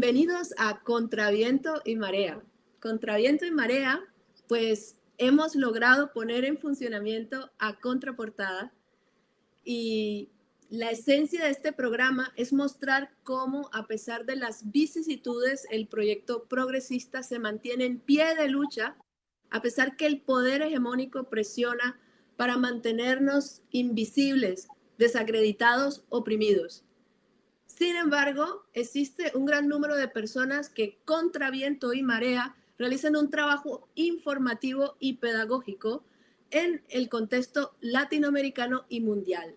Bienvenidos a Contraviento y Marea. Contraviento y Marea, pues hemos logrado poner en funcionamiento a Contraportada y la esencia de este programa es mostrar cómo, a pesar de las vicisitudes, el proyecto progresista se mantiene en pie de lucha, a pesar que el poder hegemónico presiona para mantenernos invisibles, desacreditados, oprimidos. Sin embargo, existe un gran número de personas que contra viento y marea realizan un trabajo informativo y pedagógico en el contexto latinoamericano y mundial.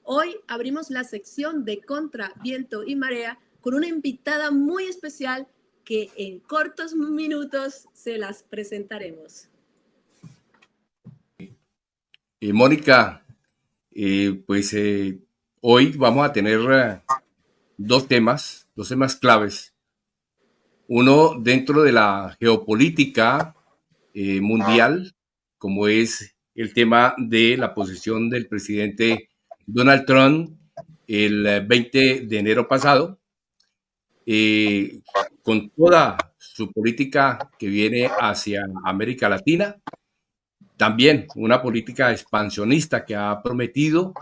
Hoy abrimos la sección de Contra Viento y Marea con una invitada muy especial que en cortos minutos se las presentaremos. Mónica, hoy vamos a tener dos temas claves. Uno dentro de la geopolítica mundial, como es el tema de la posición del presidente Donald Trump el 20 de enero pasado, con toda su política que viene hacia América Latina, también una política expansionista que ha prometido,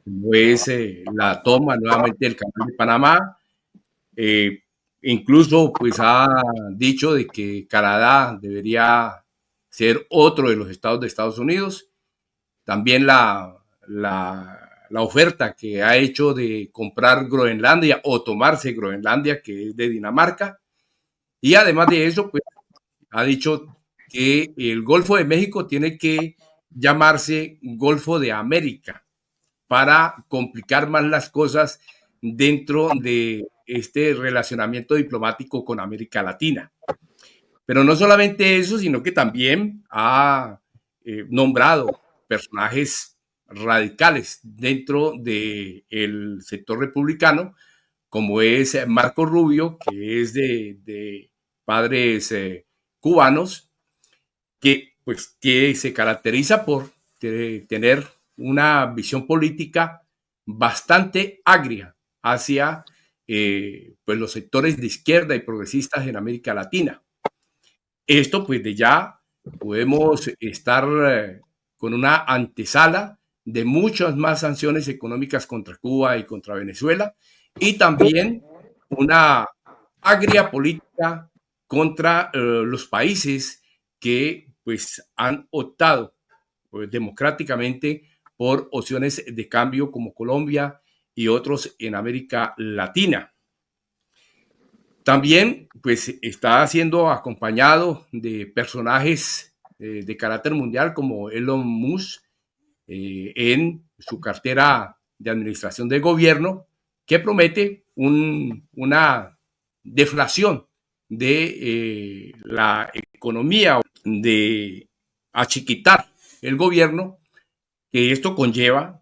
como es la toma nuevamente del Canal de Panamá. Incluso pues ha dicho de que Canadá debería ser otro de los estados de Estados Unidos. También la oferta que ha hecho de comprar Groenlandia o tomarse Groenlandia, que es de Dinamarca. Y además de eso, pues ha dicho que el Golfo de México tiene que llamarse Golfo de América para complicar más las cosas dentro de este relacionamiento diplomático con América Latina. Pero no solamente eso, sino que también ha nombrado personajes radicales dentro del sector republicano, como es Marco Rubio, que es de padres cubanos, que se caracteriza por tener una visión política bastante agria hacia los sectores de izquierda y progresistas en América Latina. Esto pues de ya podemos estar con una antesala de muchas más sanciones económicas contra Cuba y contra Venezuela, y también una agria política contra los países que pues han optado democráticamente por opciones de cambio como Colombia y otros en América Latina. También pues está siendo acompañado de personajes de carácter mundial como Elon Musk en su cartera de administración de gobierno, que promete una deflación de la economía, de achiquitar el gobierno, que esto conlleva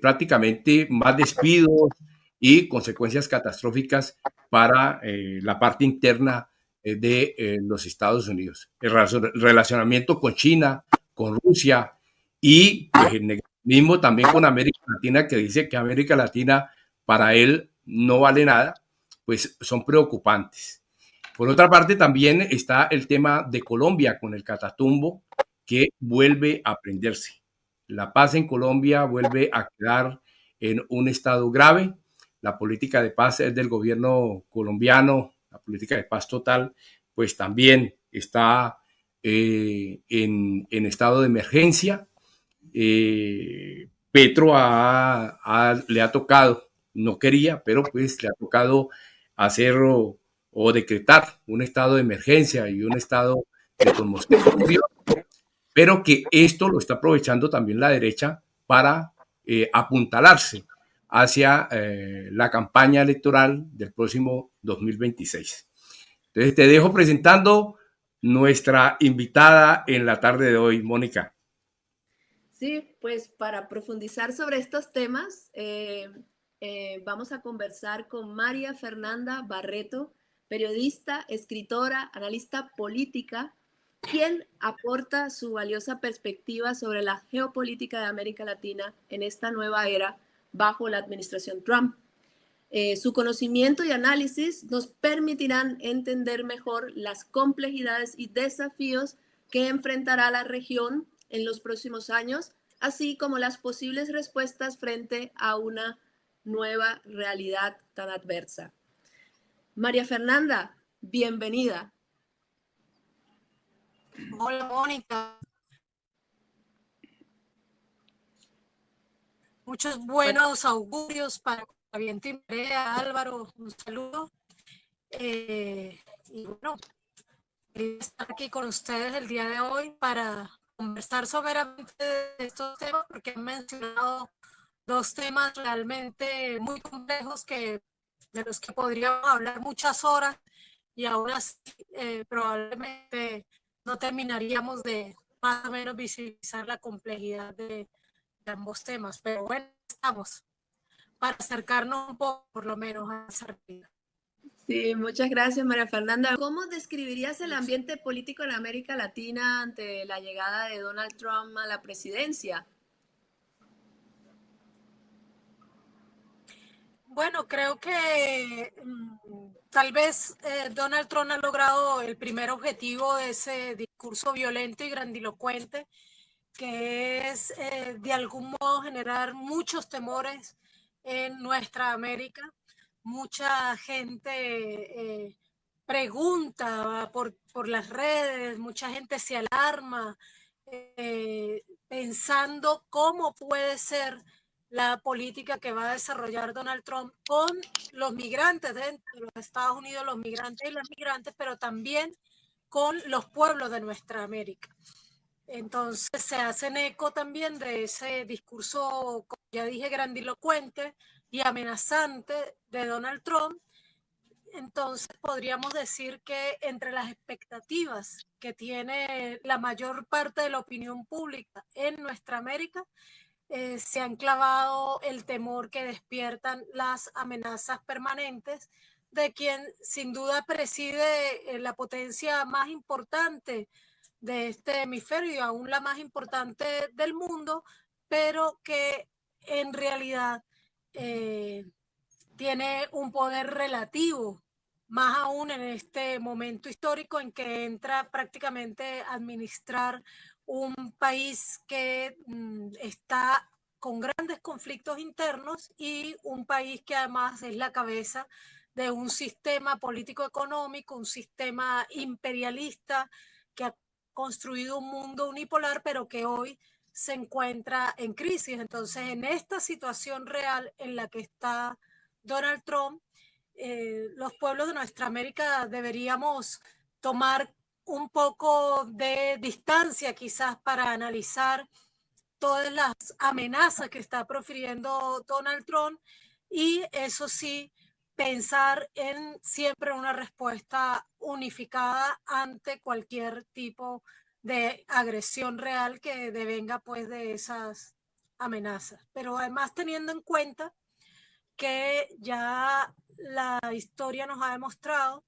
prácticamente más despidos y consecuencias catastróficas para la parte interna de los Estados Unidos. El relacionamiento con China, con Rusia y pues, el negativismo también con América Latina, que dice que América Latina para él no vale nada, pues son preocupantes. Por otra parte, también está el tema de Colombia con el Catatumbo, que vuelve a prenderse. La paz en Colombia vuelve a quedar en un estado grave. La política de paz es del gobierno colombiano, la política de paz total, pues también está en estado de emergencia. Petro le ha tocado, no quería, pero pues le ha tocado hacer o decretar un estado de emergencia y un estado de conmoción, pero que esto lo está aprovechando también la derecha para apuntalarse hacia la campaña electoral del próximo 2026. Entonces te dejo presentando nuestra invitada en la tarde de hoy, Mónica. Sí, pues para profundizar sobre estos temas, vamos a conversar con María Fernanda Barreto, periodista, escritora, analista política, quien aporta su valiosa perspectiva sobre la geopolítica de América Latina en esta nueva era bajo la administración Trump. Su conocimiento y análisis nos permitirán entender mejor las complejidades y desafíos que enfrentará la región en los próximos años, así como las posibles respuestas frente a una nueva realidad tan adversa. María Fernanda, bienvenida. Hola, Mónica. Muchos buenos augurios para Viento y Marea. Álvaro, un saludo. Y bueno, quería estar aquí con ustedes el día de hoy para conversar someramente de estos temas, porque han mencionado dos temas realmente muy complejos de los que podríamos hablar muchas horas y aún así probablemente no terminaríamos de más o menos visibilizar la complejidad de ambos temas, pero bueno, estamos para acercarnos un poco por lo menos a esa realidad. Sí, muchas gracias, María Fernanda. ¿Cómo describirías el ambiente político en América Latina ante la llegada de Donald Trump a la presidencia? Bueno, creo que tal vez Donald Trump ha logrado el primer objetivo de ese discurso violento y grandilocuente, que es de algún modo generar muchos temores en nuestra América. Mucha gente pregunta por las redes, mucha gente se alarma pensando cómo puede ser la política que va a desarrollar Donald Trump con los migrantes dentro de los Estados Unidos, los migrantes y las migrantes, pero también con los pueblos de nuestra América. Entonces se hacen eco también de ese discurso, como ya dije, grandilocuente y amenazante de Donald Trump. Entonces podríamos decir que entre las expectativas que tiene la mayor parte de la opinión pública en nuestra América, se han clavado el temor que despiertan las amenazas permanentes de quien sin duda preside la potencia más importante de este hemisferio y aún la más importante del mundo, pero que en realidad tiene un poder relativo, más aún en este momento histórico en que entra prácticamente a administrar un país que está con grandes conflictos internos y un país que además es la cabeza de un sistema político-económico, un sistema imperialista que ha construido un mundo unipolar, pero que hoy se encuentra en crisis. Entonces, en esta situación real en la que está Donald Trump, los pueblos de nuestra América deberíamos tomar un poco de distancia quizás para analizar todas las amenazas que está profiriendo Donald Trump y eso sí, pensar en siempre una respuesta unificada ante cualquier tipo de agresión real que devenga pues de esas amenazas. Pero además teniendo en cuenta que ya la historia nos ha demostrado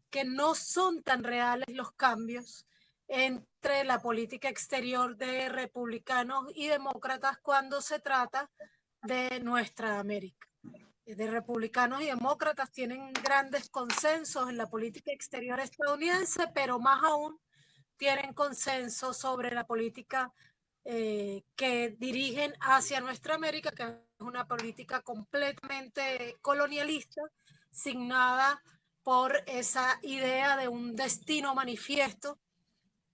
que no son tan reales los cambios entre la política exterior de republicanos y demócratas cuando se trata de nuestra América. De republicanos y demócratas tienen grandes consensos en la política exterior estadounidense, pero más aún tienen consenso sobre la política que dirigen hacia nuestra América, que es una política completamente colonialista, signada por esa idea de un destino manifiesto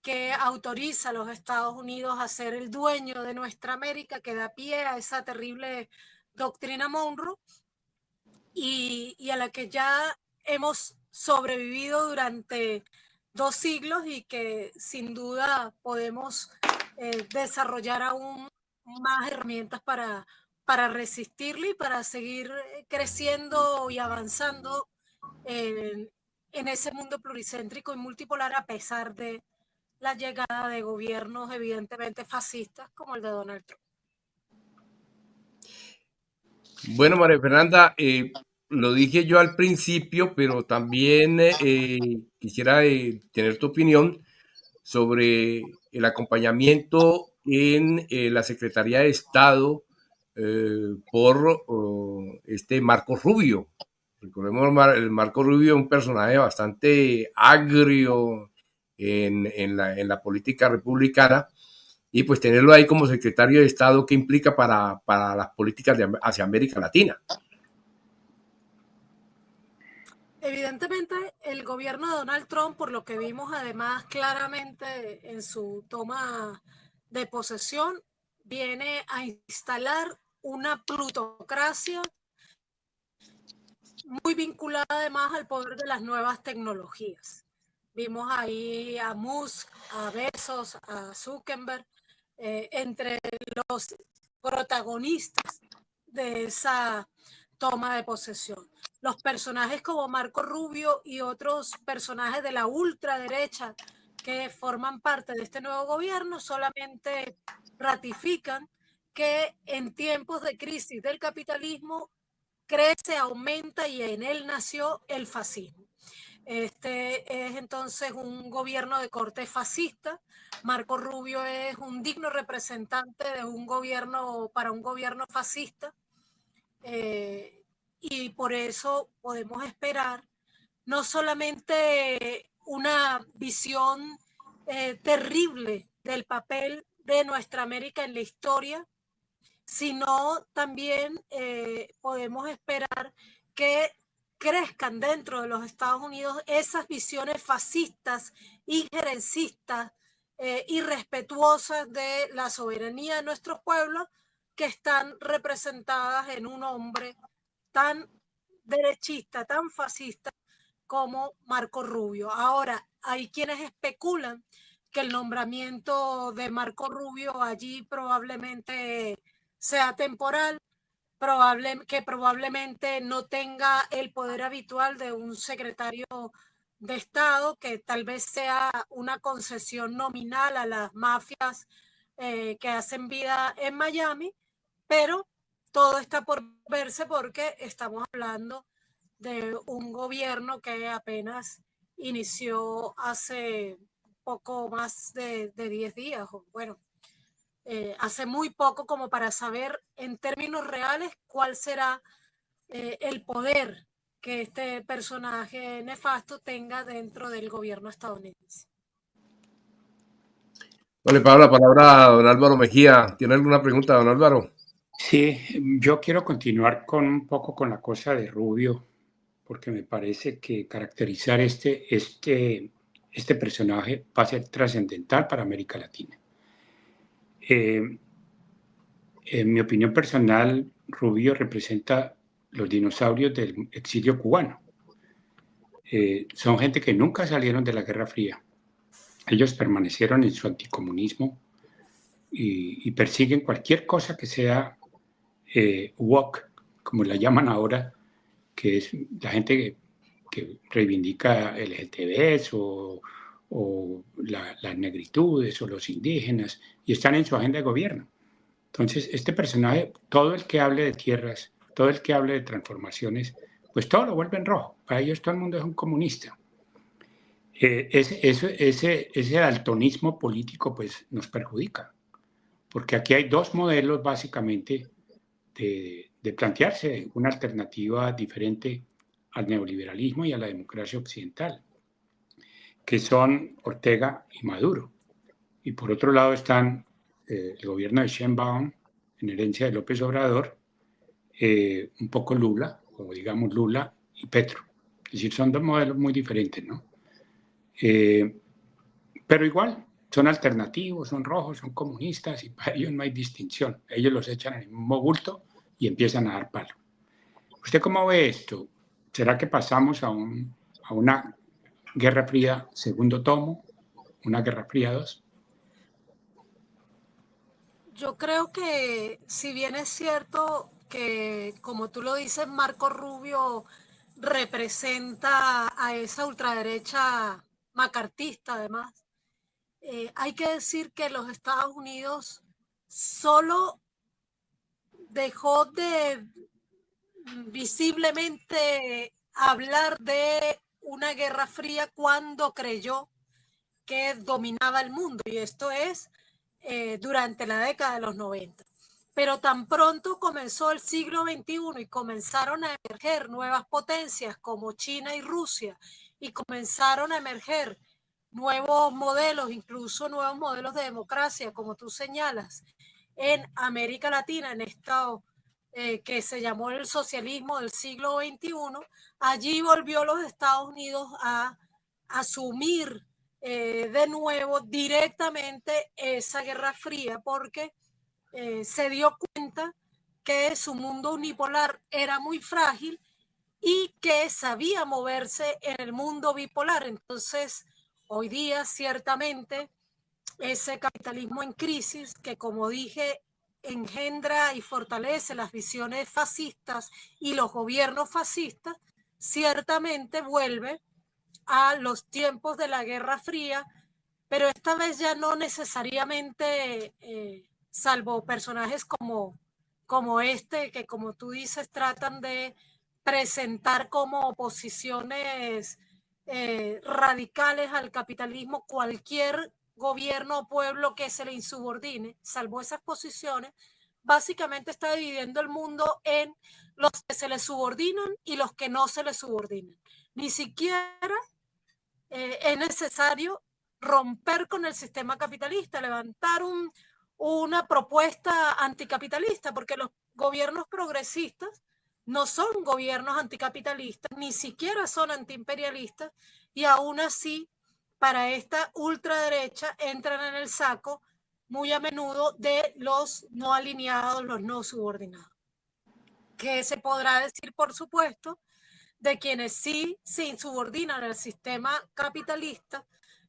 que autoriza a los Estados Unidos a ser el dueño de nuestra América, que da pie a esa terrible doctrina Monroe y a la que ya hemos sobrevivido durante 2 siglos y que sin duda podemos desarrollar aún más herramientas para resistirlo y para seguir creciendo y avanzando en ese mundo pluricéntrico y multipolar a pesar de la llegada de gobiernos evidentemente fascistas como el de Donald Trump. Bueno, María Fernanda, lo dije yo al principio, pero también quisiera tener tu opinión sobre el acompañamiento en la Secretaría de Estado por este Marco Rubio, Recordemos, el Marco Rubio es un personaje bastante agrio en la política republicana, y pues tenerlo ahí como secretario de Estado, ¿qué implica para las políticas hacia América Latina? Evidentemente, el gobierno de Donald Trump, por lo que vimos además claramente en su toma de posesión, viene a instalar una plutocracia muy vinculada además al poder de las nuevas tecnologías. Vimos ahí a Musk, a Bezos, a Zuckerberg, entre los protagonistas de esa toma de posesión. Los personajes como Marco Rubio y otros personajes de la ultraderecha que forman parte de este nuevo gobierno solamente ratifican que en tiempos de crisis del capitalismo crece, aumenta y en él nació el fascismo. Este es entonces un gobierno de corte fascista. Marco Rubio es un digno representante de un gobierno para un gobierno fascista, y por eso podemos esperar no solamente una visión terrible del papel de nuestra América en la historia, sino también podemos esperar que crezcan dentro de los Estados Unidos esas visiones fascistas, injerencistas, irrespetuosas de la soberanía de nuestros pueblos, que están representadas en un hombre tan derechista, tan fascista como Marco Rubio. Ahora, hay quienes especulan que el nombramiento de Marco Rubio allí probablemente sea temporal, que probablemente no tenga el poder habitual de un secretario de Estado, que tal vez sea una concesión nominal a las mafias que hacen vida en Miami, pero todo está por verse porque estamos hablando de un gobierno que apenas inició hace poco más de 10 días, o bueno, hace muy poco como para saber en términos reales cuál será el poder que este personaje nefasto tenga dentro del gobierno estadounidense. Vale, Pablo, la palabra a don Álvaro Mejía. ¿Tiene alguna pregunta, don Álvaro? Sí, yo quiero continuar con un poco con la cosa de Rubio, porque me parece que caracterizar este personaje va a ser trascendental para América Latina. En mi opinión personal, Rubio representa los dinosaurios del exilio cubano. Son gente que nunca salieron de la Guerra Fría. Ellos permanecieron en su anticomunismo y persiguen cualquier cosa que sea woke, como la llaman ahora, que es la gente que reivindica LGTBs o las negritudes o los indígenas, y están en su agenda de gobierno. Entonces, este personaje, todo el que hable de tierras, todo el que hable de transformaciones, pues todo lo vuelve en rojo. Para ellos todo el mundo es un comunista. Ese daltonismo político pues nos perjudica, porque aquí hay dos modelos básicamente de plantearse una alternativa diferente al neoliberalismo y a la democracia occidental, que son Ortega y Maduro. Y por otro lado están el gobierno de Sheinbaum, en herencia de López Obrador, un poco Lula, o digamos Lula y Petro. Es decir, son dos modelos muy diferentes, ¿no? Pero igual, son alternativos, son rojos, son comunistas, y para ellos no hay distinción. Ellos los echan en el mismo bulto y empiezan a dar palo. ¿Usted cómo ve esto? ¿Será que pasamos a una Guerra Fría segundo tomo, una Guerra Fría 2? Yo creo que si bien es cierto que, como tú lo dices, Marco Rubio representa a esa ultraderecha macartista, además, hay que decir que los Estados Unidos solo dejó de visiblemente hablar de una guerra fría cuando creyó que dominaba el mundo, y esto es durante la década de los 90. pero tan pronto comenzó el siglo XXI y comenzaron a emerger nuevas potencias como China y Rusia, y comenzaron a emerger nuevos modelos, incluso nuevos modelos de democracia, como tú señalas, en América Latina, en esto que se llamó el socialismo del siglo XXI, allí volvió los Estados Unidos a asumir de nuevo directamente esa Guerra Fría, porque se dio cuenta que su mundo unipolar era muy frágil y que sabía moverse en el mundo bipolar. Entonces, hoy día, ciertamente, ese capitalismo en crisis, que como dije, engendra y fortalece las visiones fascistas y los gobiernos fascistas, ciertamente vuelve a los tiempos de la Guerra Fría, pero esta vez ya no necesariamente, salvo personajes como este, que como tú dices, tratan de presentar como posiciones radicales al capitalismo cualquier gobierno o pueblo que se le insubordine, salvo esas posiciones, básicamente está dividiendo el mundo en los que se le subordinan y los que no se le subordinan. Ni siquiera es necesario romper con el sistema capitalista, levantar una propuesta anticapitalista, porque los gobiernos progresistas no son gobiernos anticapitalistas, ni siquiera son antiimperialistas, y aún así, para esta ultraderecha entran en el saco muy a menudo de los no alineados, los no subordinados. ¿Qué se podrá decir, por supuesto, de quienes sí se insubordinan al sistema capitalista?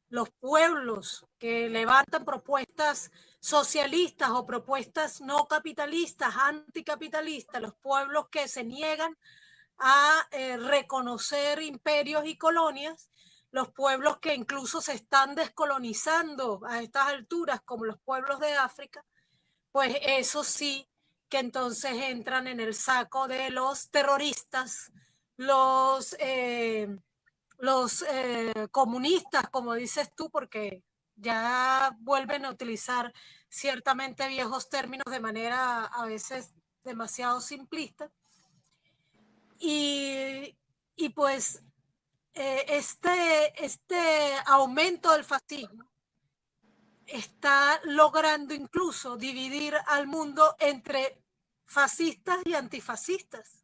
Los pueblos que levantan propuestas socialistas o propuestas no capitalistas, anticapitalistas, los pueblos que se niegan a reconocer imperios y colonias, los pueblos que incluso se están descolonizando a estas alturas, como los pueblos de África, pues eso sí que entonces entran en el saco de los terroristas, los comunistas, como dices tú, porque ya vuelven a utilizar ciertamente viejos términos de manera a veces demasiado simplista. Y pues este aumento del fascismo está logrando incluso dividir al mundo entre fascistas y antifascistas.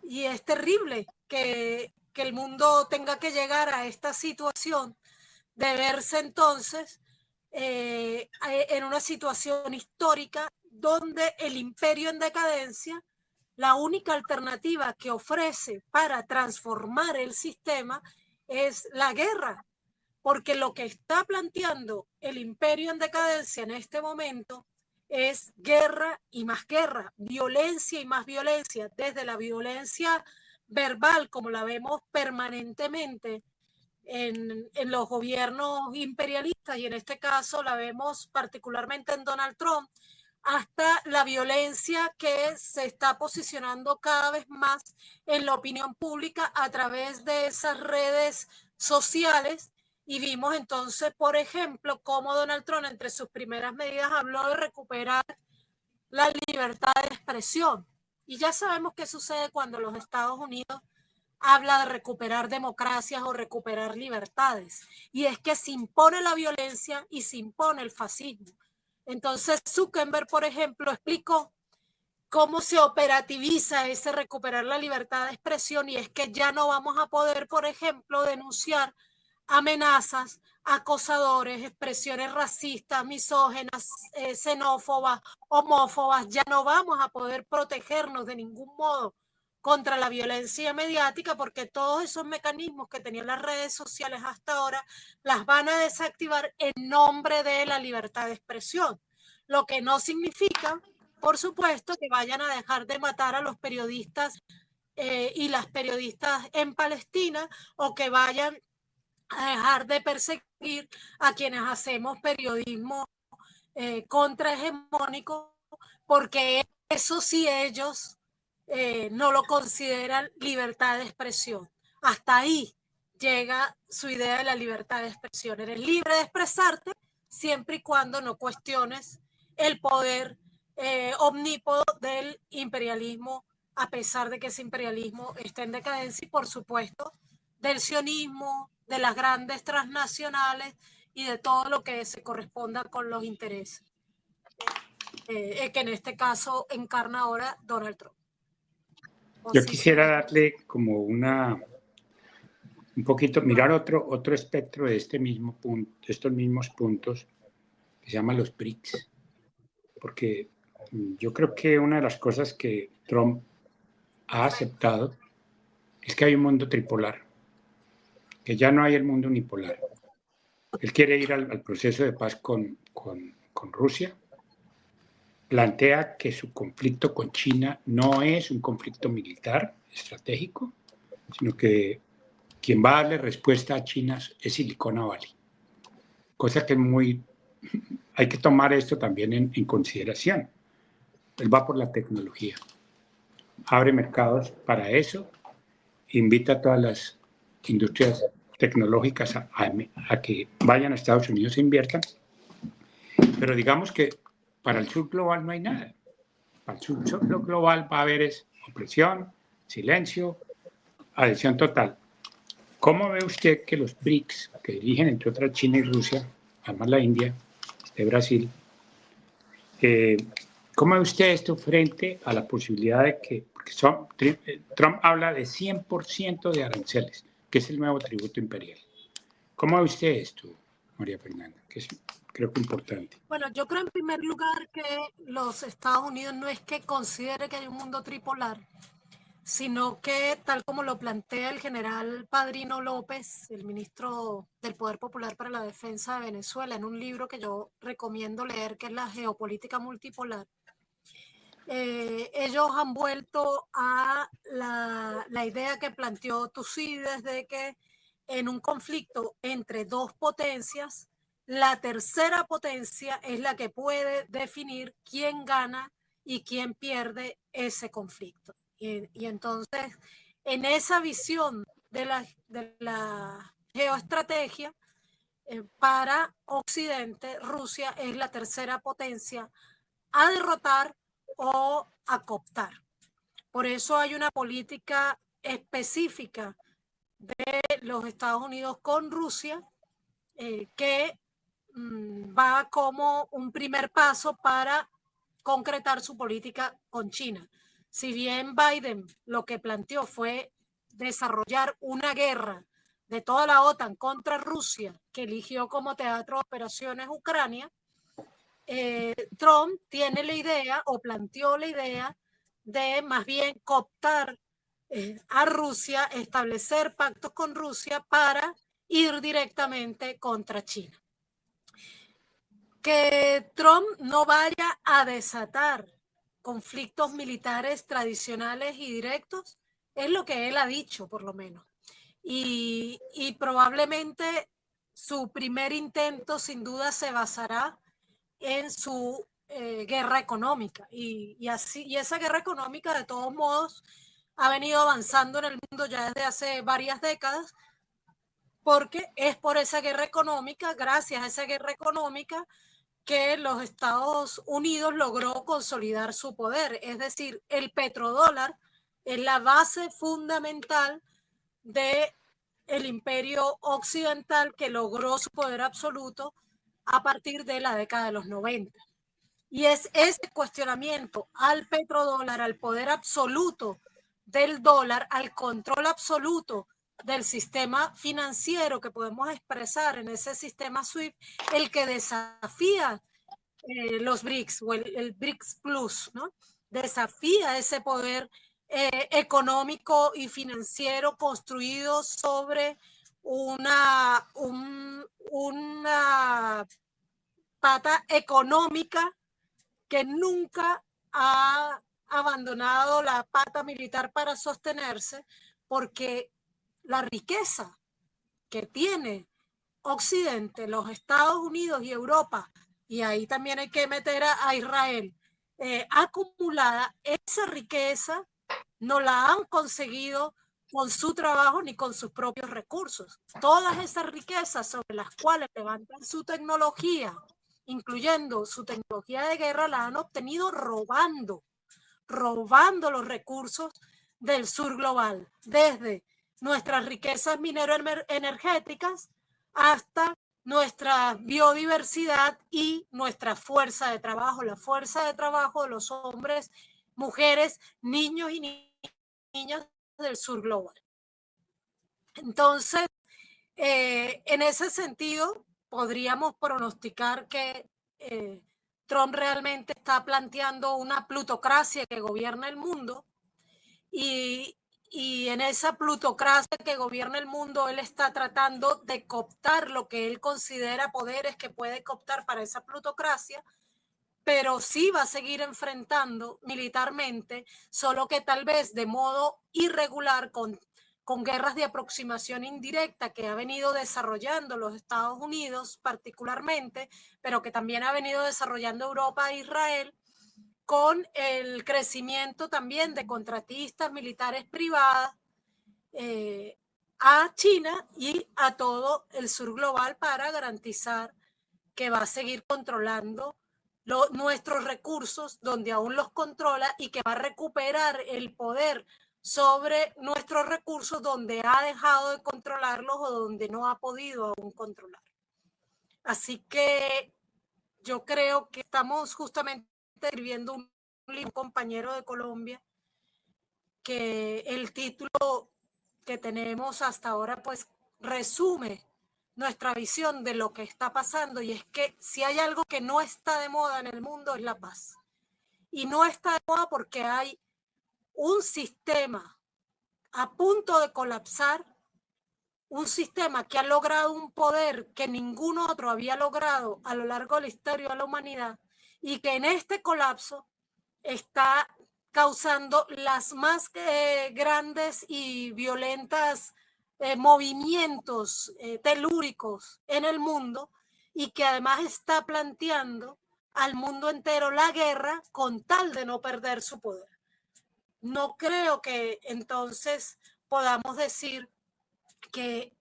Y es terrible que el mundo tenga que llegar a esta situación de verse entonces en una situación histórica donde el imperio en decadencia, la única alternativa que ofrece para transformar el sistema es la guerra, porque lo que está planteando el imperio en decadencia en este momento es guerra y más guerra, violencia y más violencia, desde la violencia verbal, como la vemos permanentemente en los gobiernos imperialistas, y en este caso la vemos particularmente en Donald Trump, hasta la violencia que se está posicionando cada vez más en la opinión pública a través de esas redes sociales. Y vimos entonces, por ejemplo, cómo Donald Trump entre sus primeras medidas habló de recuperar la libertad de expresión. Y ya sabemos qué sucede cuando los Estados Unidos habla de recuperar democracias o recuperar libertades. Y es que se impone la violencia y se impone el fascismo. Entonces Zuckerberg, por ejemplo, explicó cómo se operativiza ese recuperar la libertad de expresión, y es que ya no vamos a poder, por ejemplo, denunciar amenazas, acosadores, expresiones racistas, misógenas, xenófobas, homófobas. Ya no vamos a poder protegernos de ningún modo contra la violencia mediática, porque todos esos mecanismos que tenían las redes sociales hasta ahora las van a desactivar en nombre de la libertad de expresión, lo que no significa, por supuesto, que vayan a dejar de matar a los periodistas y las periodistas en Palestina, o que vayan a dejar de perseguir a quienes hacemos periodismo contrahegemónico, porque eso sí ellos no lo consideran libertad de expresión. Hasta ahí llega su idea de la libertad de expresión. Eres libre de expresarte siempre y cuando no cuestiones el poder omnípodo del imperialismo, a pesar de que ese imperialismo está en decadencia, y por supuesto del sionismo, de las grandes transnacionales y de todo lo que se corresponda con los intereses, que en este caso encarna ahora Donald Trump. Yo quisiera darle como un poquito, mirar otro espectro de este mismo punto, de estos mismos puntos, que se llama los BRICS, porque yo creo que una de las cosas que Trump ha aceptado es que hay un mundo tripolar, que ya no hay el mundo unipolar. Él quiere ir al proceso de paz con Rusia, plantea que su conflicto con China no es un conflicto militar estratégico, sino que quien va a darle respuesta a China es Silicon Valley. Cosa que hay que tomar esto también en consideración. Él va por la tecnología, abre mercados para eso, invita a todas las industrias tecnológicas a que vayan a Estados Unidos e inviertan, pero digamos que para el sur global no hay nada. Para el sur global va a haber opresión, silencio, adhesión total. ¿Cómo ve usted que los BRICS, que dirigen entre otras China y Rusia, además la India, Brasil, cómo ve usted esto frente a la posibilidad de que, porque Trump habla de 100% de aranceles, que es el nuevo tributo imperial? ¿Cómo ve usted esto, María Fernanda? Que es, creo que importante. Bueno, yo creo en primer lugar que los Estados Unidos no es que considere que hay un mundo tripolar, sino que tal como lo plantea el general Padrino López, el ministro del Poder Popular para la Defensa de Venezuela, en un libro que yo recomiendo leer, que es La Geopolítica Multipolar, ellos han vuelto a la idea que planteó Tucídides de que en un conflicto entre dos potencias, la tercera potencia es la que puede definir quién gana y quién pierde ese conflicto. Y entonces, en esa visión de la geoestrategia, para Occidente, Rusia es la tercera potencia a derrotar o a cooptar. Por eso hay una política específica de los Estados Unidos con Rusia que va como un primer paso para concretar su política con China. Si bien Biden lo que planteó fue desarrollar una guerra de toda la OTAN contra Rusia, que eligió como teatro de operaciones Ucrania, Trump tiene la idea o planteó la idea de más bien cooptar a Rusia, establecer pactos con Rusia para ir directamente contra China. Que Trump no vaya a desatar conflictos militares tradicionales y directos es lo que él ha dicho, por lo menos. Y probablemente su primer intento sin duda se basará en su guerra económica. Y esa guerra económica, de todos modos, ha venido avanzando en el mundo ya desde hace varias décadas, porque es por esa guerra económica, gracias a esa guerra económica, que los Estados Unidos logró consolidar su poder. Es decir, el petrodólar es la base fundamental del imperio occidental que logró su poder absoluto a partir de la década de los 90. Y es ese cuestionamiento al petrodólar, al poder absoluto del dólar, al control absoluto del sistema financiero que podemos expresar en ese sistema SWIFT, el que desafía los BRICS o el BRICS Plus, ¿no? Desafía ese poder económico y financiero construido sobre una pata económica que nunca ha abandonado la pata militar para sostenerse, porque la riqueza que tiene Occidente, los Estados Unidos y Europa, y ahí también hay que meter a Israel, acumulada, esa riqueza no la han conseguido con su trabajo ni con sus propios recursos. Todas esas riquezas sobre las cuales levantan su tecnología incluyendo su tecnología de guerra, la han obtenido robando los recursos del sur global, desde nuestras riquezas minero-energéticas hasta nuestra biodiversidad y nuestra fuerza de trabajo, la fuerza de trabajo de los hombres, mujeres, niños y niñas del sur global. Entonces, en ese sentido, podríamos pronosticar que Trump realmente está planteando una plutocracia que gobierna el mundo y en esa plutocracia que gobierna el mundo, él está tratando de cooptar lo que él considera poderes que puede cooptar para esa plutocracia, pero sí va a seguir enfrentando militarmente, solo que tal vez de modo irregular con guerras de aproximación indirecta que ha venido desarrollando los Estados Unidos particularmente, pero que también ha venido desarrollando Europa e Israel, con el crecimiento también de contratistas militares privadas a China y a todo el sur global para garantizar que va a seguir controlando nuestros recursos donde aún los controla y que va a recuperar el poder sobre nuestros recursos donde ha dejado de controlarlos o donde no ha podido aún controlar. Así que yo creo que estamos justamente escribiendo un compañero de Colombia que el título que tenemos hasta ahora pues resume nuestra visión de lo que está pasando, y es que si hay algo que no está de moda en el mundo es la paz. Y no está de moda porque hay un sistema a punto de colapsar, un sistema que ha logrado un poder que ningún otro había logrado a lo largo de la historia de la humanidad, y que en este colapso está causando las más grandes y violentas movimientos telúricos en el mundo, y que además está planteando al mundo entero la guerra con tal de no perder su poder. No creo que entonces podamos decir que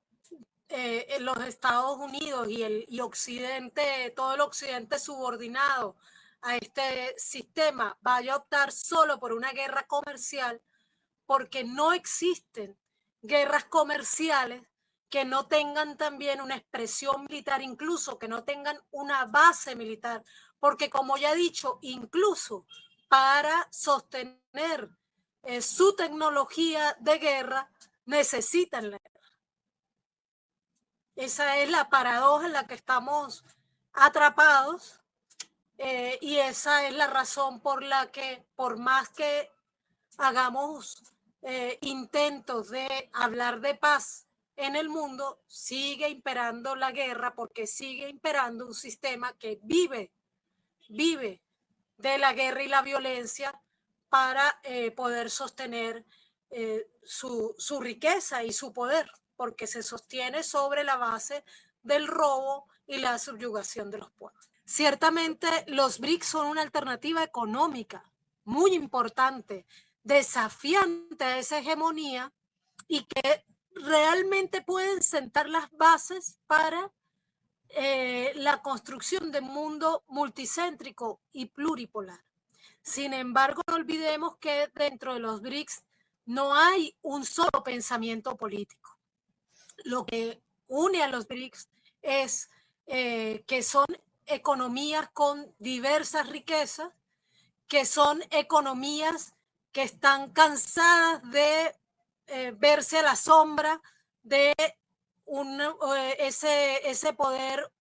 los Estados Unidos y Occidente, todo el Occidente subordinado a este sistema vaya a optar solo por una guerra comercial, porque no existen guerras comerciales que no tengan también una expresión militar, incluso que no tengan una base militar, porque como ya he dicho, incluso para sostener su tecnología de guerra necesitan la guerra. Esa es la paradoja en la que estamos atrapados. Y esa es la razón por la que, por más que hagamos intentos de hablar de paz en el mundo, sigue imperando la guerra, porque sigue imperando un sistema que vive de la guerra y la violencia para poder sostener su riqueza y su poder, porque se sostiene sobre la base del robo y la subyugación de los pueblos. Ciertamente los BRICS son una alternativa económica muy importante, desafiante a esa hegemonía, y que realmente pueden sentar las bases para la construcción de un mundo multicéntrico y pluripolar. Sin embargo, no olvidemos que dentro de los BRICS no hay un solo pensamiento político. Lo que une a los BRICS es que son economías con diversas riquezas, que son economías que están cansadas de verse a la sombra de ese poder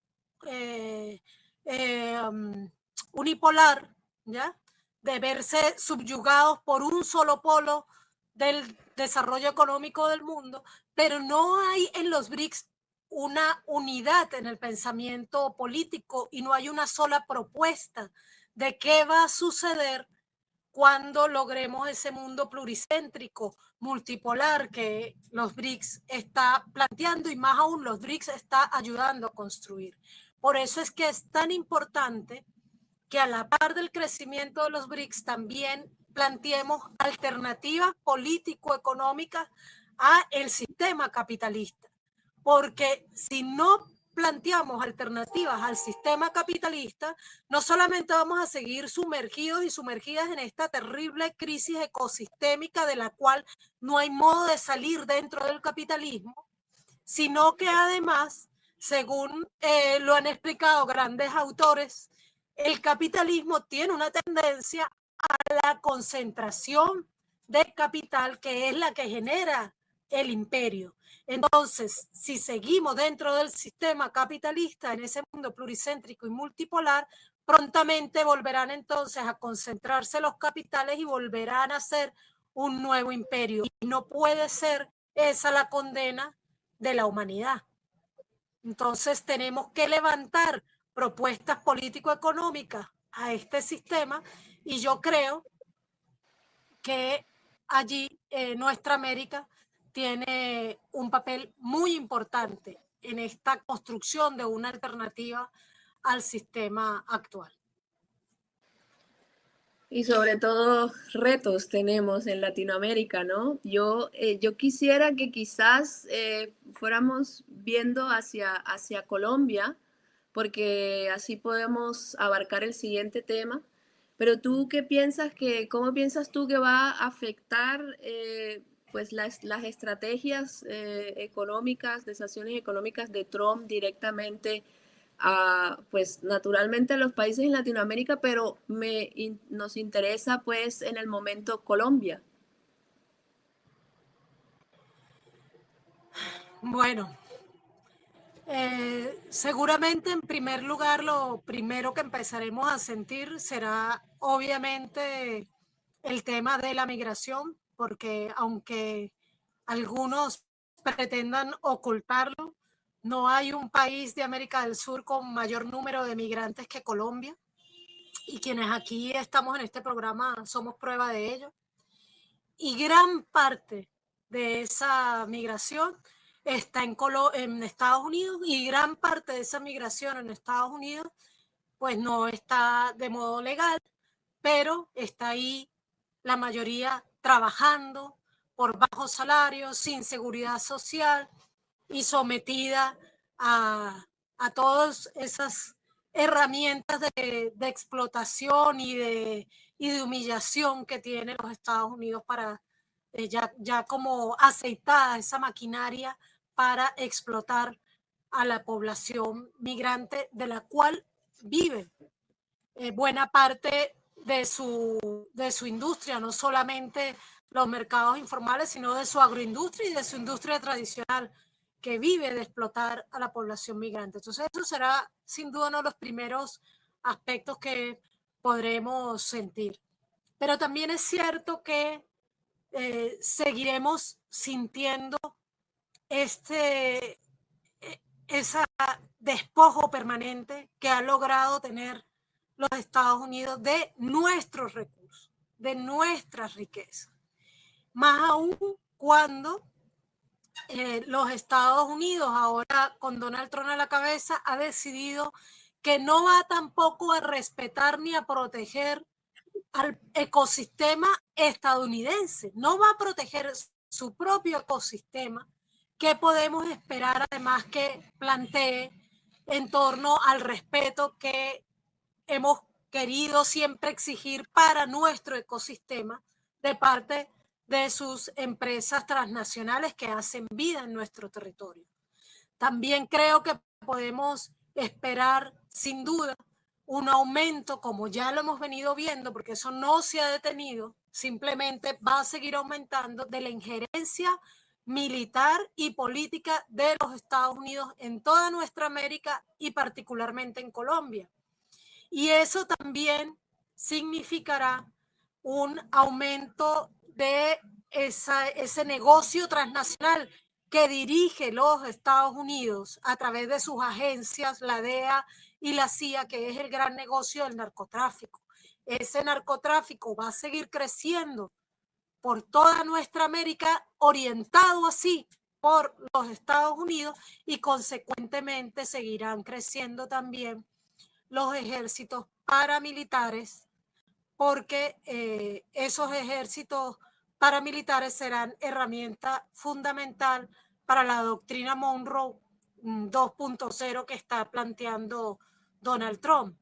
unipolar, ¿ya? De verse subyugados por un solo polo del desarrollo económico del mundo, pero no hay en los BRICS una unidad en el pensamiento político y no hay una sola propuesta de qué va a suceder cuando logremos ese mundo pluricéntrico, multipolar que los BRICS está planteando, y más aún los BRICS está ayudando a construir. Por eso es que es tan importante que a la par del crecimiento de los BRICS también planteemos alternativas político-económicas a el sistema capitalista, porque si no planteamos alternativas al sistema capitalista, no solamente vamos a seguir sumergidos y sumergidas en esta terrible crisis ecosistémica de la cual no hay modo de salir dentro del capitalismo, sino que además, según lo han explicado grandes autores, el capitalismo tiene una tendencia a la concentración de capital, que es la que genera el imperio. Entonces, si seguimos dentro del sistema capitalista, en ese mundo pluricéntrico y multipolar, prontamente volverán entonces a concentrarse los capitales y volverán a ser un nuevo imperio. Y no puede ser esa la condena de la humanidad. Entonces tenemos que levantar propuestas político-económicas a este sistema, y yo creo que allí nuestra América tiene un papel muy importante en esta construcción de una alternativa al sistema actual. Y sobre todo retos tenemos en Latinoamérica, ¿no? Yo quisiera que quizás fuéramos viendo hacia Colombia, porque así podemos abarcar el siguiente tema. Pero tú, ¿cómo piensas tú que va a afectar pues las estrategias económicas, de sanciones económicas de Trump directamente pues naturalmente a los países en Latinoamérica, pero nos interesa pues en el momento Colombia? Bueno, seguramente en primer lugar lo primero que empezaremos a sentir será obviamente el tema de la migración, porque aunque algunos pretendan ocultarlo, no hay un país de América del Sur con mayor número de migrantes que Colombia, y quienes aquí estamos en este programa somos prueba de ello. Y gran parte de esa migración está en Estados Unidos, y gran parte de esa migración en Estados Unidos pues no está de modo legal, pero está ahí la mayoría trabajando por bajos salarios, sin seguridad social y sometida a todas esas herramientas de explotación y de humillación que tienen los Estados Unidos para ya como aceitada esa maquinaria para explotar a la población migrante, de la cual vive buena parte de su industria, no solamente los mercados informales, sino de su agroindustria y de su industria tradicional, que vive de explotar a la población migrante. Entonces, eso será sin duda uno de los primeros aspectos que podremos sentir. Pero también es cierto que seguiremos sintiendo ese despojo permanente que ha logrado tener los Estados Unidos de nuestros recursos, de nuestras riquezas. Más aún cuando los Estados Unidos, ahora con Donald Trump a la cabeza, ha decidido que no va tampoco a respetar ni a proteger al ecosistema estadounidense, no va a proteger su propio ecosistema. ¿Qué podemos esperar además que plantee en torno al respeto que hemos querido siempre exigir para nuestro ecosistema de parte de sus empresas transnacionales que hacen vida en nuestro territorio? También creo que podemos esperar sin duda un aumento, como ya lo hemos venido viendo, porque eso no se ha detenido, simplemente va a seguir aumentando, de la injerencia militar y política de los Estados Unidos en toda nuestra América y particularmente en Colombia. Y eso también significará un aumento de ese negocio transnacional que dirige los Estados Unidos a través de sus agencias, la DEA y la CIA, que es el gran negocio del narcotráfico. Ese narcotráfico va a seguir creciendo por toda nuestra América, orientado así por los Estados Unidos, y consecuentemente seguirán creciendo también los ejércitos paramilitares, porque esos ejércitos paramilitares serán herramienta fundamental para la doctrina Monroe 2.0 que está planteando Donald Trump.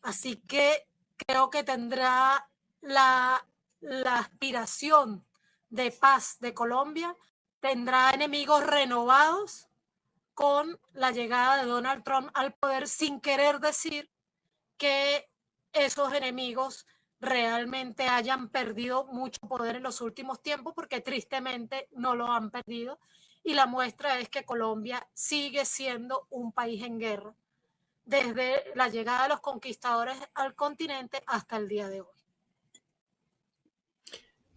Así que creo que tendrá la aspiración de paz de Colombia, tendrá enemigos renovados con la llegada de Donald Trump al poder, sin querer decir que esos enemigos realmente hayan perdido mucho poder en los últimos tiempos, porque tristemente no lo han perdido. Y la muestra es que Colombia sigue siendo un país en guerra desde la llegada de los conquistadores al continente hasta el día de hoy.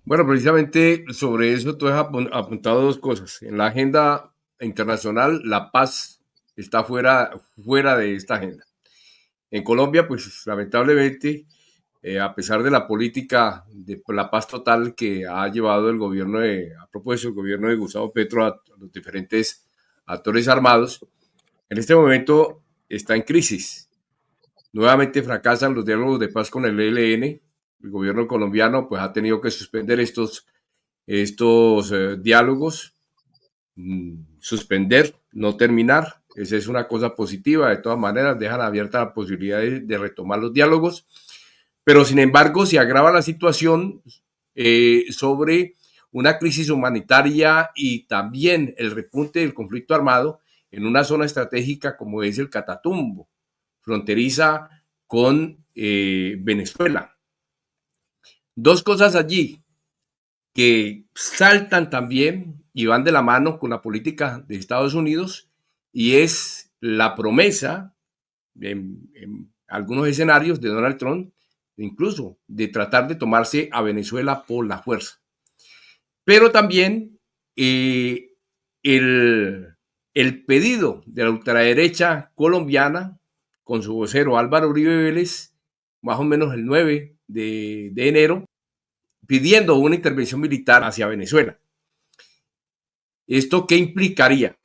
Bueno, precisamente sobre eso tú has apuntado dos cosas. En la agenda internacional, la paz está fuera de esta agenda. En Colombia, pues lamentablemente, a pesar de la política de la paz total que ha llevado el gobierno a propósito, el gobierno de Gustavo Petro a los diferentes actores armados, en este momento está en crisis. Nuevamente fracasan los diálogos de paz con el ELN. El gobierno colombiano pues ha tenido que suspender estos diálogos, suspender, no terminar. Esa es una cosa positiva. De todas maneras, dejan abierta la posibilidad de retomar los diálogos. Pero, sin embargo, se agrava la situación sobre una crisis humanitaria y también el repunte del conflicto armado en una zona estratégica como es el Catatumbo, fronteriza con Venezuela. Dos cosas allí que saltan también y van de la mano con la política de Estados Unidos, y es la promesa en algunos escenarios de Donald Trump, incluso de tratar de tomarse a Venezuela por la fuerza. Pero también el pedido de la ultraderecha colombiana, con su vocero Álvaro Uribe Vélez, más o menos el 9 de enero, pidiendo una intervención militar hacia Venezuela. ¿Esto qué implicaría?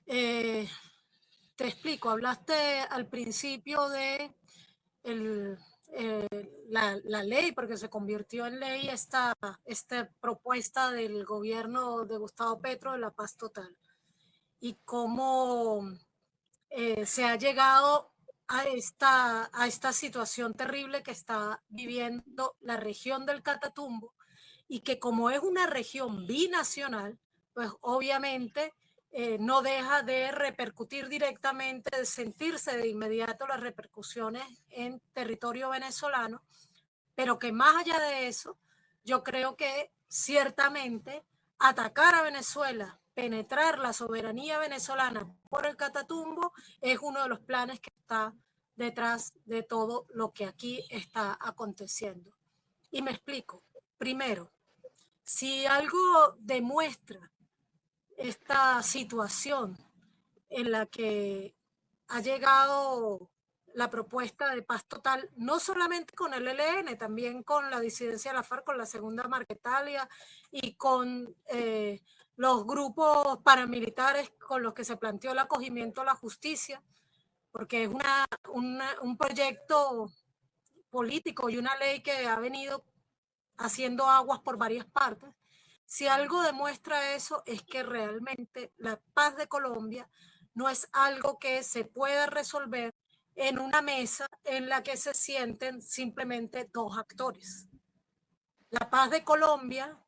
Te explico, hablaste al principio de la ley, porque se convirtió en ley esta propuesta del gobierno de Gustavo Petro de la paz total, y cómo se ha llegado a esta situación terrible que está viviendo la región del Catatumbo, y que como es una región binacional, pues obviamente no deja de repercutir directamente, de sentirse de inmediato las repercusiones en territorio venezolano, pero que más allá de eso, yo creo que ciertamente atacar a Venezuela, penetrar la soberanía venezolana por el Catatumbo, es uno de los planes que está detrás de todo lo que aquí está aconteciendo. Y me explico. Primero, si algo demuestra esta situación en la que ha llegado la propuesta de paz total, no solamente con el ELN, también con la disidencia de la FARC, con la Segunda Marquetalia y con los grupos paramilitares con los que se planteó el acogimiento a la justicia, porque es un proyecto político y una ley que ha venido haciendo aguas por varias partes. Si algo demuestra eso, es que realmente la paz de Colombia no es algo que se pueda resolver en una mesa en la que se sienten simplemente dos actores. La paz de Colombia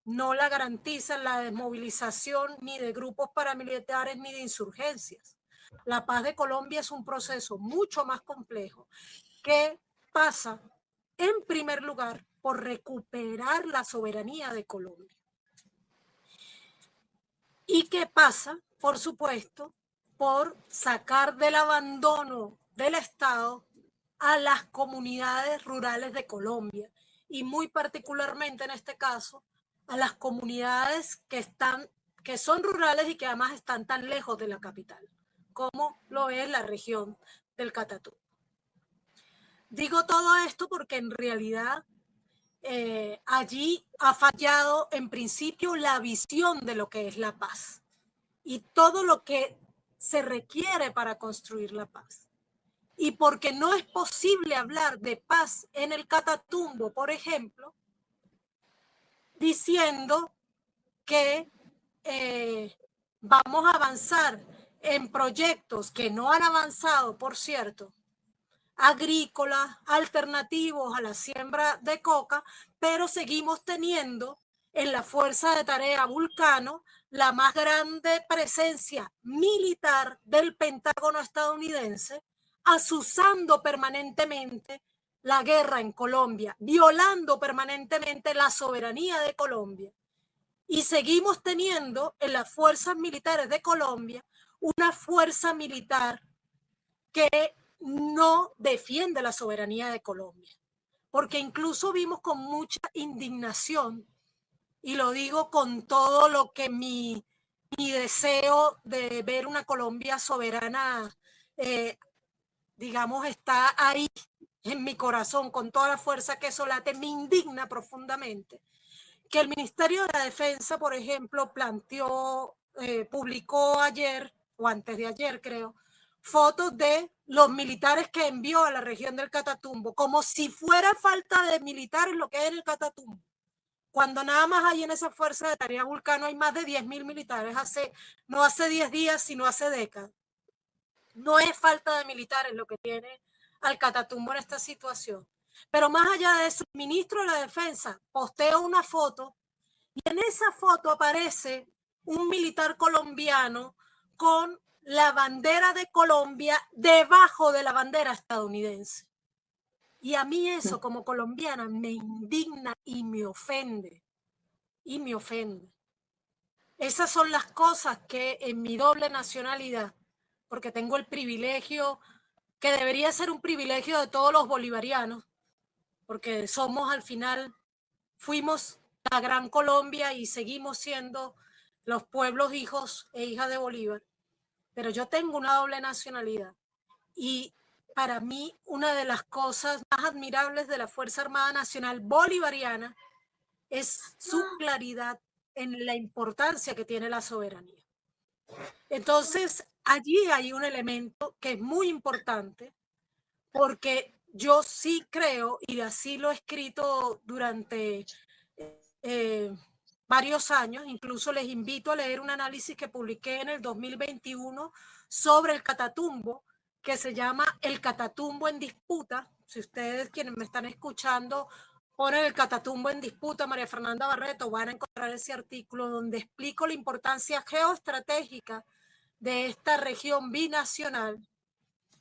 no la garantiza la desmovilización ni de grupos paramilitares ni de insurgencias. La paz de Colombia es un proceso mucho más complejo que pasa, en primer lugar, por recuperar la soberanía de Colombia. ¿Y qué pasa? Por supuesto, por sacar del abandono del Estado a las comunidades rurales de Colombia, y muy particularmente en este caso a las comunidades que son rurales y que además están tan lejos de la capital, como lo es la región del Catatumbo. Digo todo esto porque en realidad allí ha fallado en principio la visión de lo que es la paz y todo lo que se requiere para construir la paz. Y porque no es posible hablar de paz en el Catatumbo, por ejemplo, diciendo que vamos a avanzar en proyectos que no han avanzado, por cierto, agrícolas, alternativos a la siembra de coca, pero seguimos teniendo en la Fuerza de Tarea Vulcano la más grande presencia militar del Pentágono estadounidense, azuzando permanentemente la guerra en Colombia, violando permanentemente la soberanía de Colombia. Y seguimos teniendo en las fuerzas militares de Colombia una fuerza militar que no defiende la soberanía de Colombia, porque incluso vimos con mucha indignación, y lo digo con todo lo que mi deseo de ver una Colombia soberana, digamos, está ahí en mi corazón, con toda la fuerza que eso late, me indigna profundamente que el Ministerio de la Defensa, por ejemplo, publicó ayer, o antes de ayer creo, fotos de los militares que envió a la región del Catatumbo, como si fuera falta de militares lo que hay en el Catatumbo, cuando nada más hay en esa Fuerza de Tarea Vulcano hay más de 10.000 militares, no hace 10 días, sino hace décadas. No es falta de militares lo que tiene al Catatumbo en esta situación. Pero más allá de eso, el ministro de la Defensa postea una foto y en esa foto aparece un militar colombiano con la bandera de Colombia debajo de la bandera estadounidense. Y a mí eso, como colombiana, me indigna y me ofende. Y me ofende. Esas son las cosas que en mi doble nacionalidad, porque tengo el privilegio, que debería ser un privilegio de todos los bolivarianos, porque somos al final, fuimos la gran Colombia y seguimos siendo los pueblos hijos e hijas de Bolívar, pero yo tengo una doble nacionalidad y para mí una de las cosas más admirables de la Fuerza Armada Nacional Bolivariana es su claridad en la importancia que tiene la soberanía. Entonces, allí hay un elemento que es muy importante porque yo sí creo, y así lo he escrito durante varios años, incluso les invito a leer un análisis que publiqué en el 2021 sobre el Catatumbo, que se llama El Catatumbo en Disputa. Si ustedes quienes me están escuchando ponen el Catatumbo en Disputa, María Fernanda Barreto, van a encontrar ese artículo donde explico la importancia geoestratégica de esta región binacional,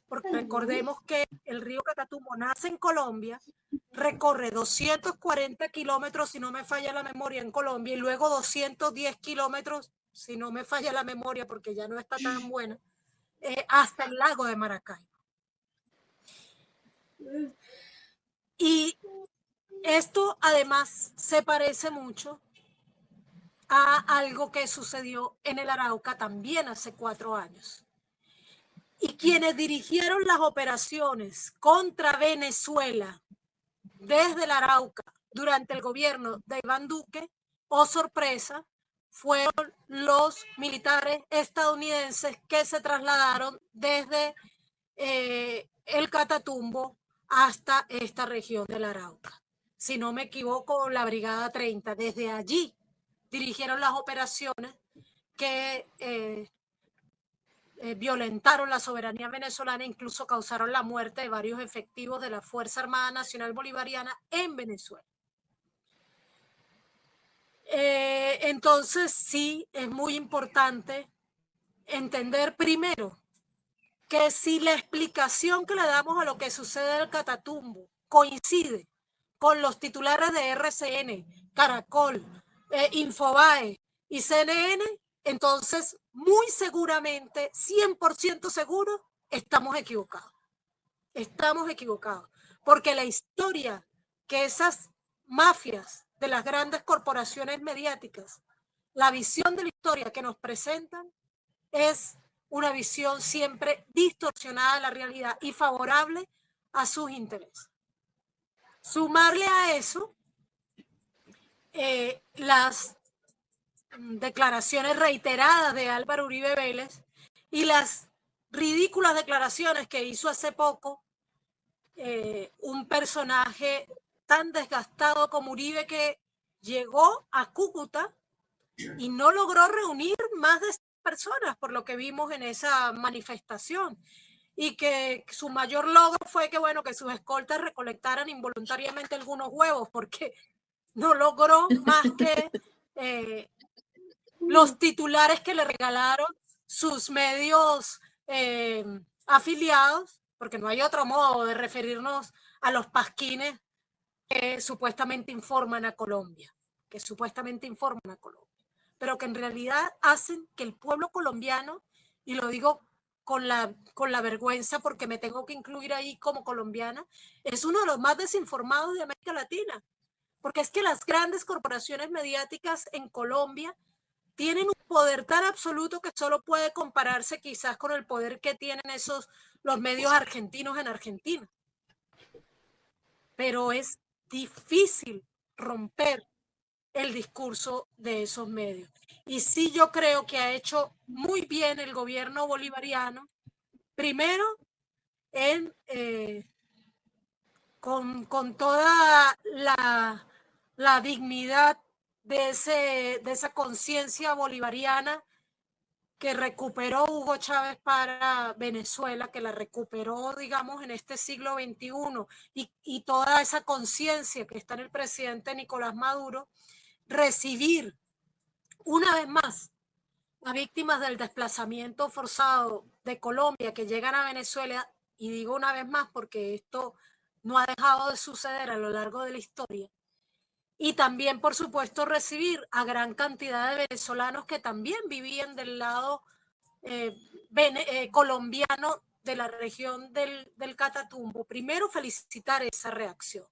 porque recordemos que el río Catatumbo nace en Colombia, recorre 240 kilómetros, si no me falla la memoria, en Colombia, y luego 210 kilómetros, si no me falla la memoria, porque ya no está tan buena, hasta el lago de Maracaibo. Y esto además se parece mucho a algo que sucedió en el Arauca también hace 4 años. Y quienes dirigieron las operaciones contra Venezuela desde el Arauca durante el gobierno de Iván Duque, oh sorpresa, fueron los militares estadounidenses que se trasladaron desde el Catatumbo hasta esta región del Arauca. Si no me equivoco, la Brigada 30, desde allí dirigieron las operaciones que violentaron la soberanía venezolana, incluso causaron la muerte de varios efectivos de la Fuerza Armada Nacional Bolivariana en Venezuela. Entonces sí es muy importante entender primero que si la explicación que le damos a lo que sucede en el Catatumbo coincide con los titulares de RCN, Caracol, Infobae y CNN, entonces muy seguramente, 100% seguro, estamos equivocados. Estamos equivocados, porque la historia que esas mafias de las grandes corporaciones mediáticas, la visión de la historia que nos presentan es una visión siempre distorsionada de la realidad y favorable a sus intereses. Sumarle a eso las declaraciones reiteradas de Álvaro Uribe Vélez y las ridículas declaraciones que hizo hace poco un personaje tan desgastado como Uribe, que llegó a Cúcuta y no logró reunir más de personas, por lo que vimos en esa manifestación, y que su mayor logro fue que, bueno, que sus escoltas recolectaran involuntariamente algunos huevos, porque no logró más que los titulares que le regalaron sus medios afiliados, porque no hay otro modo de referirnos a los pasquines que supuestamente informan a Colombia, pero que en realidad hacen que el pueblo colombiano, y lo digo con la vergüenza porque me tengo que incluir ahí como colombiana, es uno de los más desinformados de América Latina, porque es que las grandes corporaciones mediáticas en Colombia tienen un poder tan absoluto que solo puede compararse quizás con el poder que tienen los medios argentinos en Argentina. Pero es difícil romper el discurso de esos medios. Y sí, yo creo que ha hecho muy bien el gobierno bolivariano, primero con toda la dignidad de esa conciencia bolivariana que recuperó Hugo Chávez para Venezuela, que la recuperó, digamos, en este siglo XXI, y toda esa conciencia que está en el presidente Nicolás Maduro, recibir una vez más a víctimas del desplazamiento forzado de Colombia que llegan a Venezuela, y digo una vez más porque esto no ha dejado de suceder a lo largo de la historia, y también, por supuesto, recibir a gran cantidad de venezolanos que también vivían del lado colombiano de la región del Catatumbo. Primero, felicitar esa reacción.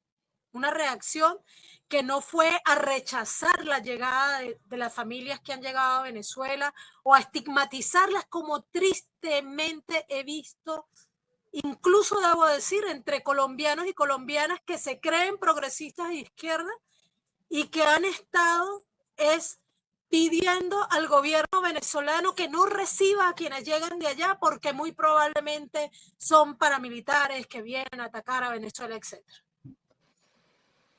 Una reacción que no fue a rechazar la llegada de las familias que han llegado a Venezuela o a estigmatizarlas, como tristemente he visto, incluso debo decir, entre colombianos y colombianas que se creen progresistas de izquierda y que han estado pidiendo al gobierno venezolano que no reciba a quienes llegan de allá porque muy probablemente son paramilitares que vienen a atacar a Venezuela, etc.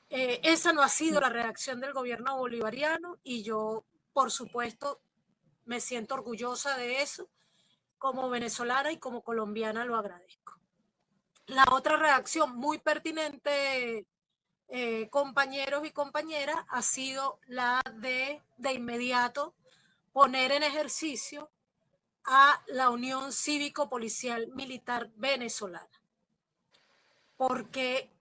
Esa no ha sido la reacción del gobierno bolivariano, y yo, por supuesto, me siento orgullosa de eso. Como venezolana y como colombiana lo agradezco. La otra reacción muy pertinente, compañeros y compañeras, ha sido la de inmediato poner en ejercicio a la Unión Cívico Policial Militar Venezolana, porque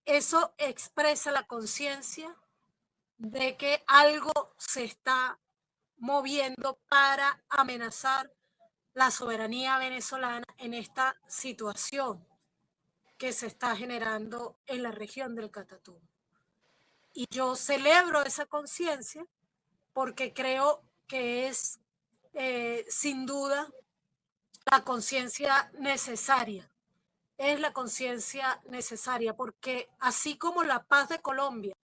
eso expresa la conciencia de que algo se está moviendo para amenazar la soberanía venezolana en esta situación que se está generando en la región del Catatumbo. Y yo celebro esa conciencia porque creo que es sin duda la conciencia necesaria. Es la conciencia necesaria, porque así como la paz de Colombia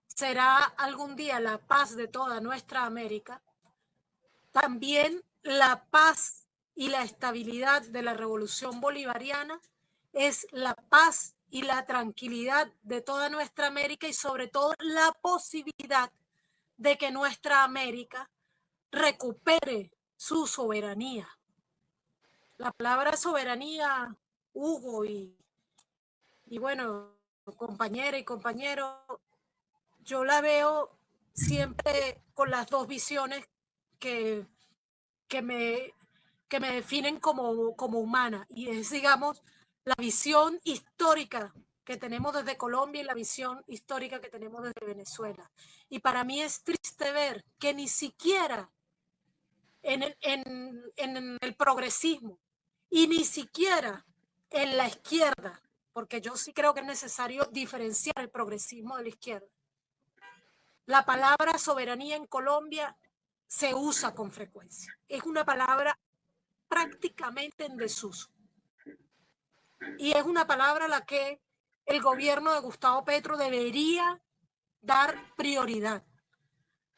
será algún día la paz de toda nuestra América, también la paz y la estabilidad de la revolución bolivariana es la paz y la tranquilidad de toda nuestra América, y sobre todo la posibilidad de que nuestra América recupere su soberanía. La palabra soberanía, Hugo y bueno, compañera y compañero, yo la veo siempre con las dos visiones que me definen como humana, y es, digamos, la visión histórica que tenemos desde Colombia y la visión histórica que tenemos desde Venezuela. Y para mí es triste ver que ni siquiera en el progresismo y ni siquiera en la izquierda, porque yo sí creo que es necesario diferenciar el progresismo de la izquierda, la palabra soberanía en Colombia se usa con frecuencia. Es una palabra prácticamente en desuso. Y es una palabra a la que el gobierno de Gustavo Petro debería dar prioridad.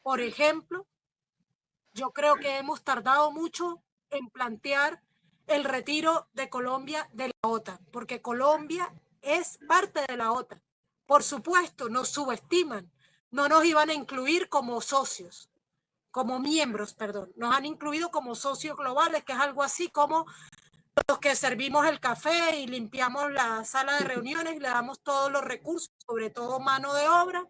Por ejemplo, yo creo que hemos tardado mucho en plantear el retiro de Colombia de la OTAN, porque Colombia es parte de la OTAN. Por supuesto, nos subestiman, no nos iban a incluir como socios, como miembros, perdón, nos han incluido como socios globales, que es algo así como los que servimos el café y limpiamos la sala de reuniones y le damos todos los recursos, sobre todo mano de obra,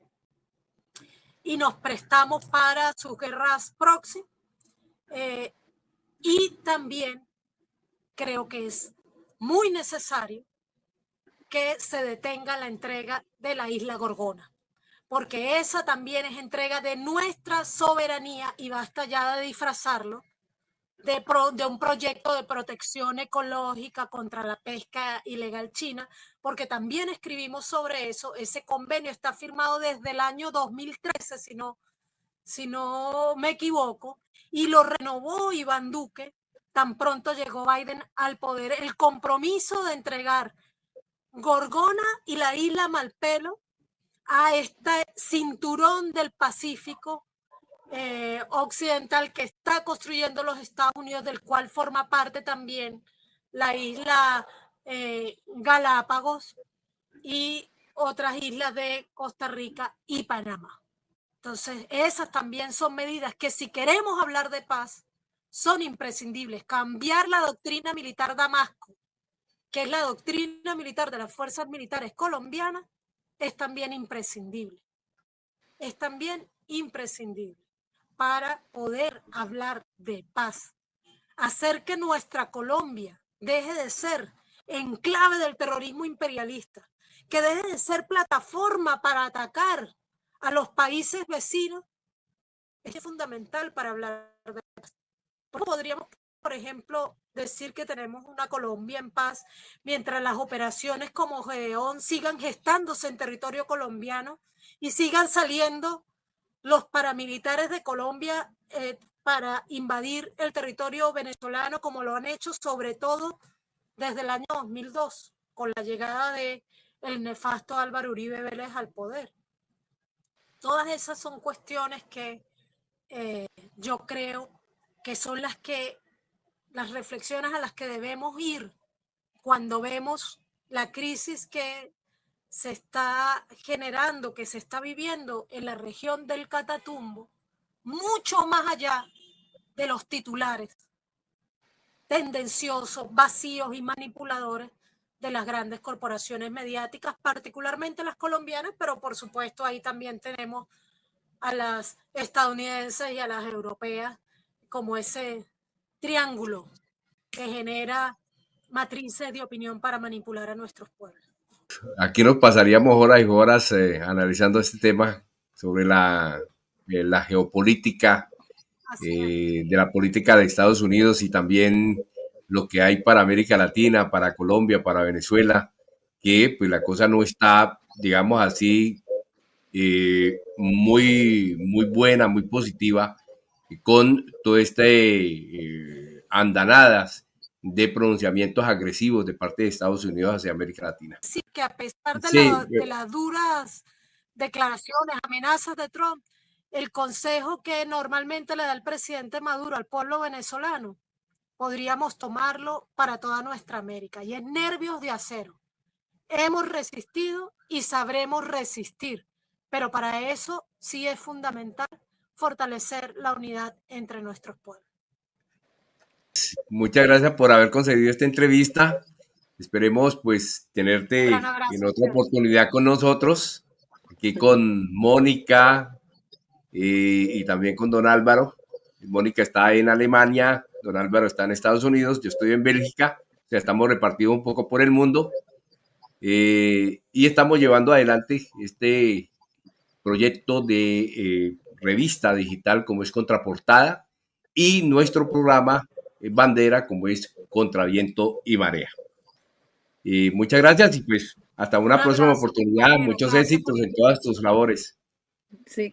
y nos prestamos para sus guerras proxy. Y también creo que es muy necesario que se detenga la entrega de la isla Gorgona, porque esa también es entrega de nuestra soberanía y basta ya de disfrazarlo de un proyecto de protección ecológica contra la pesca ilegal china, porque también escribimos sobre eso. Ese convenio está firmado desde el año 2013, si no me equivoco, y lo renovó Iván Duque tan pronto llegó Biden al poder. El compromiso de entregar Gorgona y la isla Malpelo a este cinturón del Pacífico occidental que está construyendo los Estados Unidos, del cual forma parte también la isla Galápagos y otras islas de Costa Rica y Panamá. Entonces, esas también son medidas que, si queremos hablar de paz, son imprescindibles. Cambiar la doctrina militar Damasco, que es la doctrina militar de las fuerzas militares colombianas, es también imprescindible. Es también imprescindible para poder hablar de paz. Hacer que nuestra Colombia deje de ser enclave del terrorismo imperialista, que deje de ser plataforma para atacar a los países vecinos, es fundamental para hablar de paz. Podríamos, por ejemplo, decir que tenemos una Colombia en paz mientras las operaciones como Gedeón sigan gestándose en territorio colombiano y sigan saliendo los paramilitares de Colombia para invadir el territorio venezolano, como lo han hecho sobre todo desde el año 2002, con la llegada del nefasto Álvaro Uribe Vélez al poder. Todas esas son cuestiones que yo creo que son las reflexiones a las que debemos ir cuando vemos la crisis que se está generando, que se está viviendo en la región del Catatumbo, mucho más allá de los titulares tendenciosos, vacíos y manipuladores de las grandes corporaciones mediáticas, particularmente las colombianas, pero por supuesto ahí también tenemos a las estadounidenses y a las europeas como ese triángulo que genera matrices de opinión para manipular a nuestros pueblos. Aquí nos pasaríamos horas y horas analizando este tema sobre la geopolítica de la política de Estados Unidos y también lo que hay para América Latina, para Colombia, para Venezuela, que pues la cosa no está, digamos así, muy buena, muy positiva, con todo andanadas de pronunciamientos agresivos de parte de Estados Unidos hacia América Latina. Sí, que a pesar de las duras declaraciones, amenazas de Trump, el consejo que normalmente le da el presidente Maduro al pueblo venezolano, podríamos tomarlo para toda nuestra América, y es nervios de acero. Hemos resistido y sabremos resistir, pero para eso sí es fundamental fortalecer la unidad entre nuestros pueblos. Muchas gracias por haber concedido esta entrevista. Esperemos pues tenerte en otra oportunidad con nosotros, aquí con Mónica y también con don Álvaro. Mónica está en Alemania, don Álvaro está en Estados Unidos, yo estoy en Bélgica, o sea, estamos repartidos un poco por el mundo y estamos llevando adelante este proyecto de revista digital como es Contraportada y nuestro programa bandera como es Contraviento y Marea. Muchas gracias y pues hasta una próxima oportunidad. Muchos éxitos en todas tus labores. Sí.